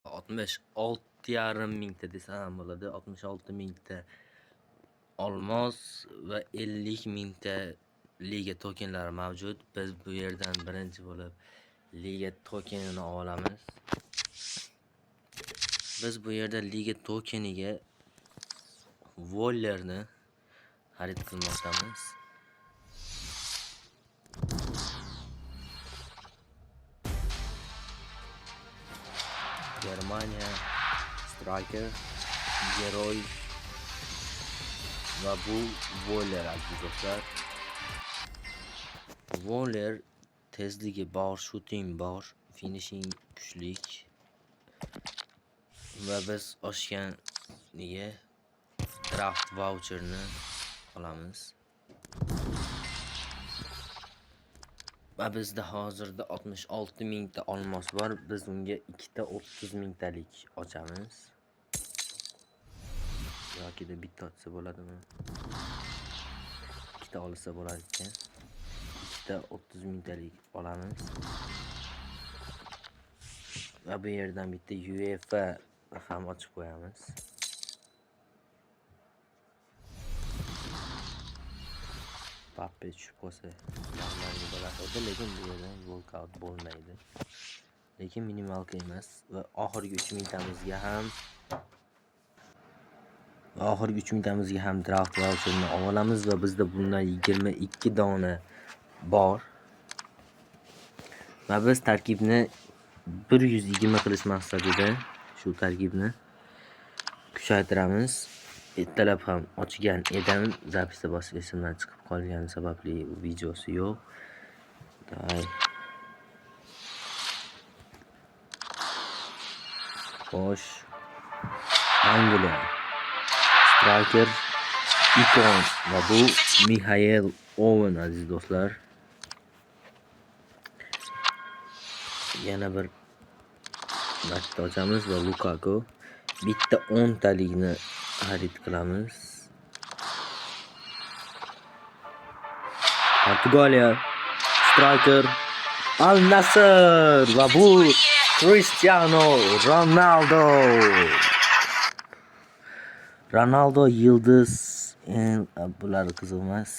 66,5 mingta desam bo'ladi. 66 mingta olmos va 50 mingta liga tokenlari mavjud. Biz bu yerdan birinchi bo'lib liga tokenini olamiz. Biz bu yerda liga tokeniga Vollerni xarid qilmoqdamiz. Germaniya Striker Geroy va bu Voller aziz do'stlar. Voller tezligi bor, shooting bor, finishing kuchlik va biz oshganiga draft voucherni olamiz. Va bizda hozirda 66 mingta olmos bor. Biz unga ikkita 30 mingtalik ochamiz. Yoki da bitta ochsa bo'ladimi? Ikkita olsa bo'ladi ekan. Ikkita 30 mingtalik olamiz. Va bu yerdan bitta UEFA ham ochib qo'yamiz. Pappe tushib qolsa normal bo'ladi, lekin bu yerdan walkout bo'lmaydi. Lekin minimalka emas va oxirgi 3 mingtamizga ham draft voucherni olamiz va bizda bundan 22 dona bor. Va biz tarkibni 120 qilish maqsadida shu tarkibni kuchaytiramiz. Ertalab ham ochgan edim, zapisda bosib esimdan chiqib qolgani sababli videosi yo'q. Xo'sh, Angliya Striker ikon va bu Mikhail Owen aziz do'stlar. Yana bir marta ochamiz va Lukaku bitta 10 talikni xarid qilamiz. Portugaliya Striker Al Nassr va bu Cristiano Ronaldo. Ronaldo yıldız, bular qiziq emas.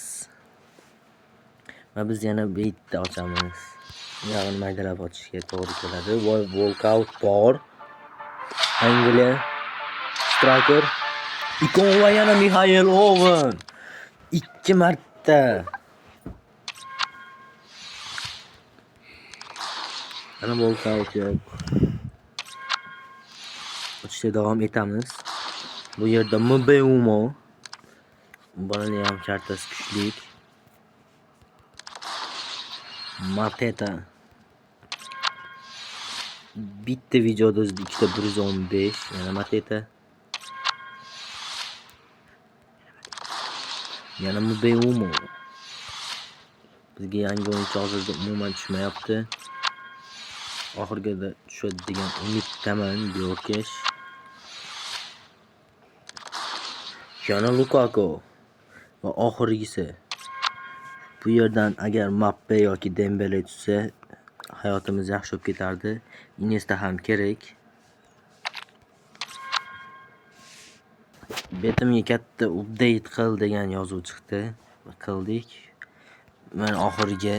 Va biz yana bitta ochamiz. Yog'ini maydalab ochishga to'g'ri keladi. Walkout bor. Angliya Striker ikon va yana Mikhail Owen 2 marta. Ana walkout yo'q. Ochishda davom etamiz. Bu yerda Mbeumo bolani ham kartasi kuchlik. Mateta bitta videoda o'zida ikkita 115, yana Mateta. Yana Mbeumo. Bizga yangi o'yinchi hozirda umuman tushmayapti. Oxirgida tushadi degan umiddaman. Byorkesh. Yana Lukaku va oxirgisi. Bu yerdan agar Mbappe yoki Dembele tushsa hayotimiz yaxshi bo'lib ketardi. Iniesta ham kerak. Betimga katta update qil degan yozuv chiqdi. Qildik. Men oxirgi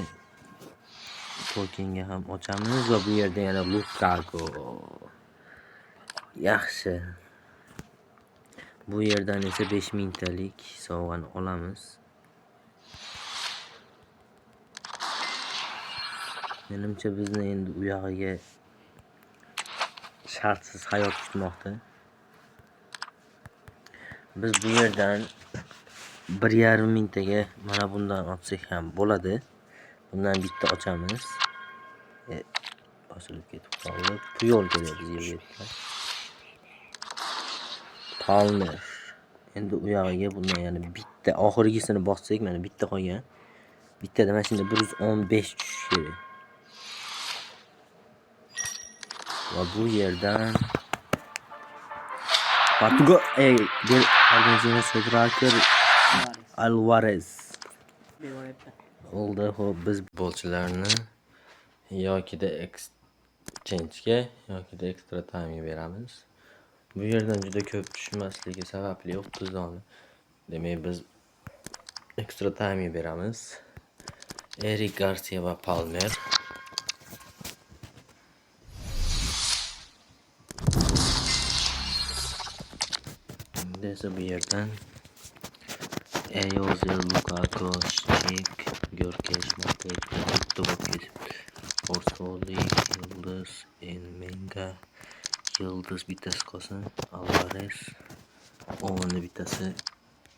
tokenga ham ochamiz va bu yerda yana Lukaku. Yaxshi. Bu yerdan esa 5 mingtalik sovg'ani olamiz. Menimcha bizni endi u yog'iga shartsiz hayot kutmoqda. Biz bu yerdan 1,5 mingtaga mana bundan ochsak ham bo'ladi. Bundan bitta ochamiz. Osilib ketib qoldi. Puyol kerak bizga. Palmer. Endi u yog'iga bundan yana bitta oxirgisini bossak, mana bitta qolgan. Bittada mana shunda 115 tushish kerak. Va bu yerdan Argentina Striker Alvarez. Oldi, xo'p biz futbolchilarni yoki da change'ga yoki extra time'ga beramiz. Bu yerdan juda ko'p tushmasligi sababli 30 dona. Demak biz extra time'ga beramiz. Erik Garcia va Palmer. Endi esa bu yerdan Eyozil, Lukaku, Şik, Görkeş, Matic, Dubokis, Orsoli, Yıldız, Enmenga, Yıldız bittasi qolsin, Alvarez, Owen'ni bittasi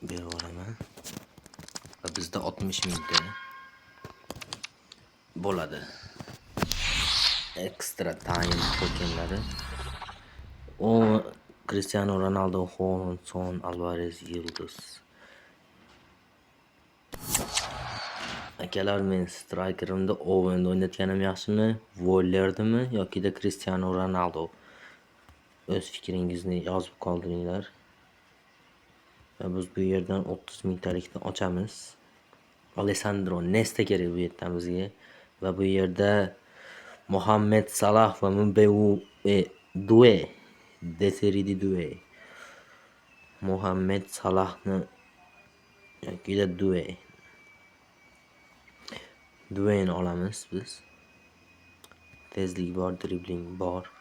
berib yuboraman. Va bizda 60 mingta bo'ladi. Extra time tokenlari. O Cristiano Ronaldo, Haaland, Son, Alvarez, Yıldız. Akalar, men strikerimda Owen'ni o'ynatganim yaxshimi, Wollerdimi yoki Cristiano Ronaldo? O'z fikringizni yozib qoldiringlar. Va biz bu yerdan 30 mingtalikni ochamiz. Alessandro Nesta kerak bu yerdan bizga. Va bu yerda Mohamed Salah va Mbeu Due, Desiridi Due. Mohamed Salahni yoki Due'ni olamiz biz. Tezlik bor, dribling bor.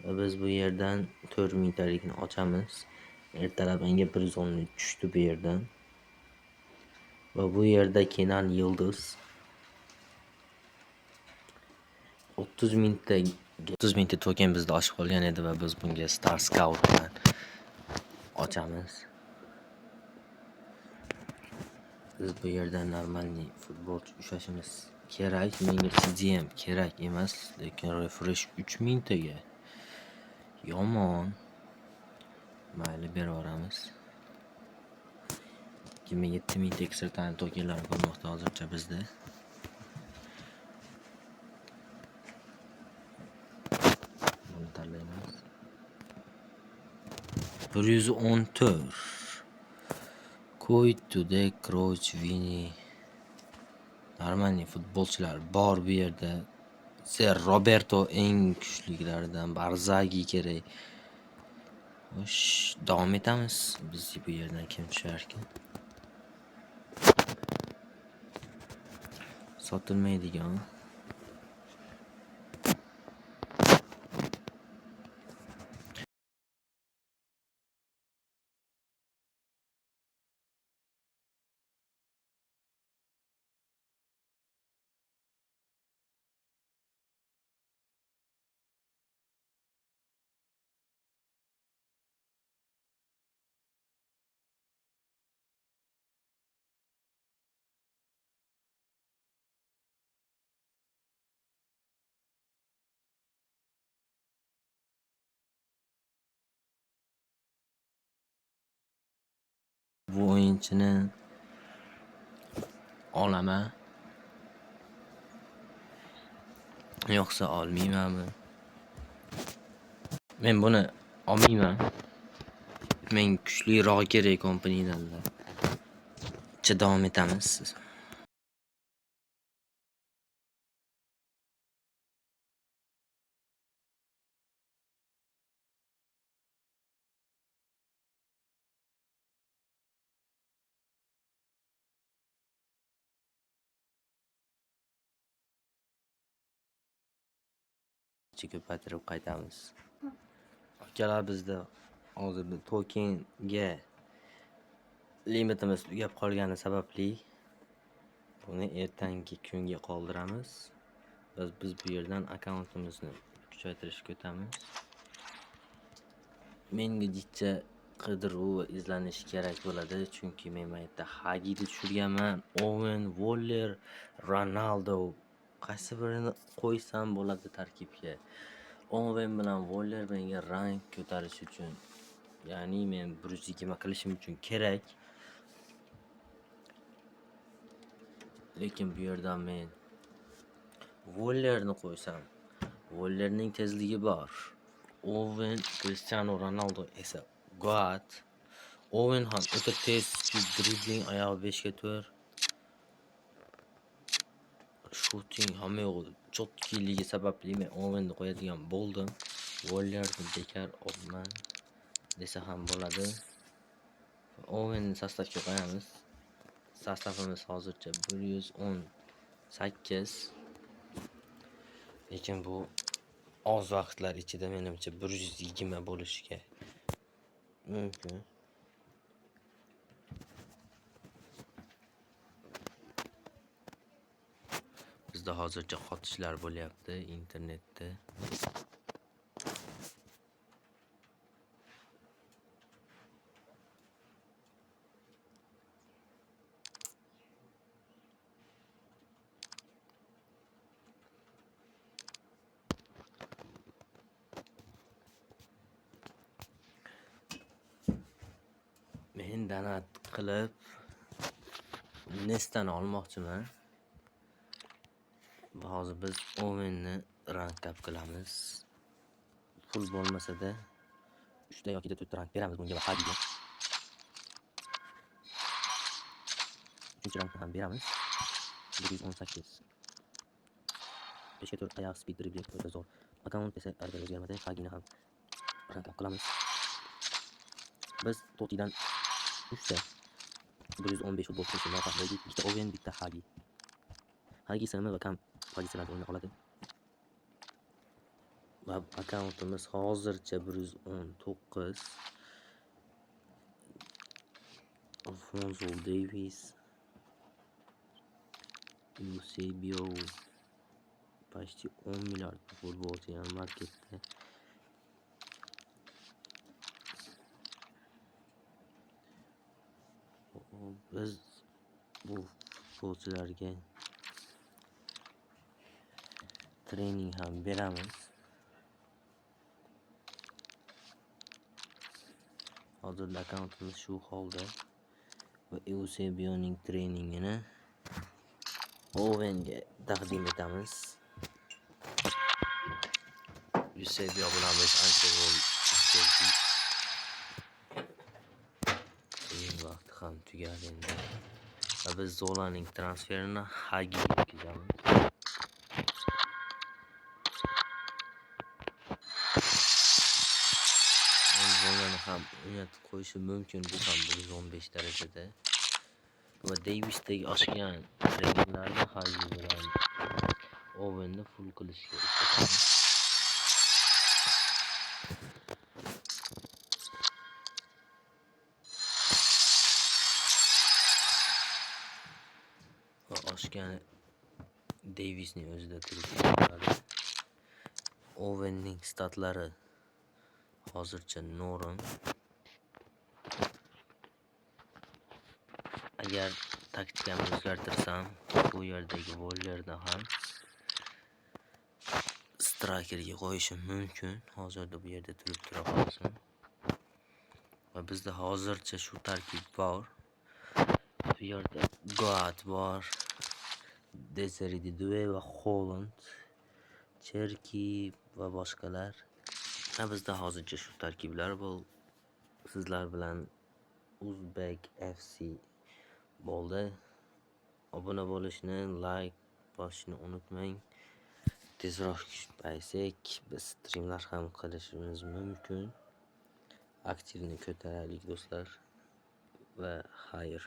Va biz bu yerdan 4 mingtalikni ochamiz. Ertalab menga 110 tushdi bu yerdan. Va bu yerda Kenan Yıldız 30 mingta token bizda oshib qolgan edi va biz bunga Star Scout bilan ochamiz. Biz bu yerdan normalniy futbolchi ushlashimiz kerak. Menga CDM kerak emas, lekin refresh 3 mingtaga yomon. Mayli, berib yuboramiz. 27 mingta extra time tokenlar bo'lmoqda hozircha bizda. Buni tanlaymiz. 114. Koytude, Kroos, Vini. Normalniy futbolchilar bor bu yerda. Ser Roberto eng kuchliklaridan, Barzagi kerak. Xo'sh, davom etamiz. Biz bu yerdan kim tusharkan? Sotilmaydigan. Bu o'yinchini olaman yo'qsa olmaymanmi? Men buni olmayman. Men kuchliroq kerak kompaniyadan. Davom etamiz. Ko'paytirib qaytamiz. Akalar, bizda hozirda tokenga limitimiz tugab qolgani sababli buni ertangi kunga qoldiramiz. Biz bu yerdan akkauntimizni kuchaytirishga o'tamiz. Menga jicha qidiruv va izlanish kerak bo'ladi, chunki men mayda Hagini tushirganman. Owen, Woller, Ronaldo qaysi birini qo'ysam bo'ladi tarkibga? Owen bilan Woller menga rank ko'tarish uchun, ya'ni men 120 qilishim uchun kerak. Lekin bu yerdan men Wollerni qo'ysam, Wollerning tezligi bor. Owen, Cristiano Ronaldo esa God. Owen ham o'ta tez, dribling, oyog'i 5 ga 4. Shooting hamma yo'g'i cho'tkiyligi sababli men Owenni qo'yadigan bo'ldim. Vollerni bekor olman desa ham bo'ladi. Owenni sostavga qo'yamiz. Sostavimiz hozircha 118. Lekin bu oz vaqtlar ichida menimcha 120 bo'lishiga mumkin. Bizda hozircha qotishlar bo'lyapti internetda. Men donat qilib Nestani olmoqchiman. Hozir biz Owenni rank up qilamiz. Pul bo'lmasa-da 3 ta yoki 4 ta rank beramiz bunga va Hagiga. 3-chi rankni ham beramiz. 118. 5 ga 4 oyoq speed dribbling o'ta zo'r. Akkaunt esa agar o'zgarmasa, Hagini ham rank up qilamiz. Biz Totidan 3 ta 115 futbolchini muvaffaq bo'ldik. 2 ta Owen, 1 ta Hagi. Hagi ismi va kam pozitsiyalarda o'yna oladi. Va akkauntimiz hozircha 119. Alfonso Davies, Eusebio, почти 10 milliard futbolchi ham marketda. Biz bu futbolchilarga trening ham beramiz. Hozirda akkauntimiz shu holda va Eusebioning treningini Owenga taqdim etamiz. Eusebio bilan biz ancha gol o'tkazdik. Vaqti ham tugadi endi. Va biz Zolaning transferini Hagiga o'tkazamiz. Zolani ham o'ynatib qo'yishim mumkin, bu ham 115 darajada. Va Davisdagi oshgan treninglarni Hagi bilan Owenni full qilishga urinamiz. Va oshgan Davisning o'zida turibdi. Owenning statlari hozircha norm. Agar taktikani o'zgartirsam, bu yerdagi vollerni ham strikerga qo'yishim mumkin. Hozirda bu yerda turib tura qolsin. Va bizda hozircha shu tarkib bor. Bu yerda Goat bor, Desiree Doué va Holland, Cherki va boshqalar. Bizda hozircha shu tarkiblar bor. Sizlar bilan Uzbek FC bo'ldi. Obuna bo'lishni, like bosishni unutmang. Tezroq paysak, biz streamlar ham qilishimiz mumkin. Aktivni ko'taraylik do'stlar va xayr.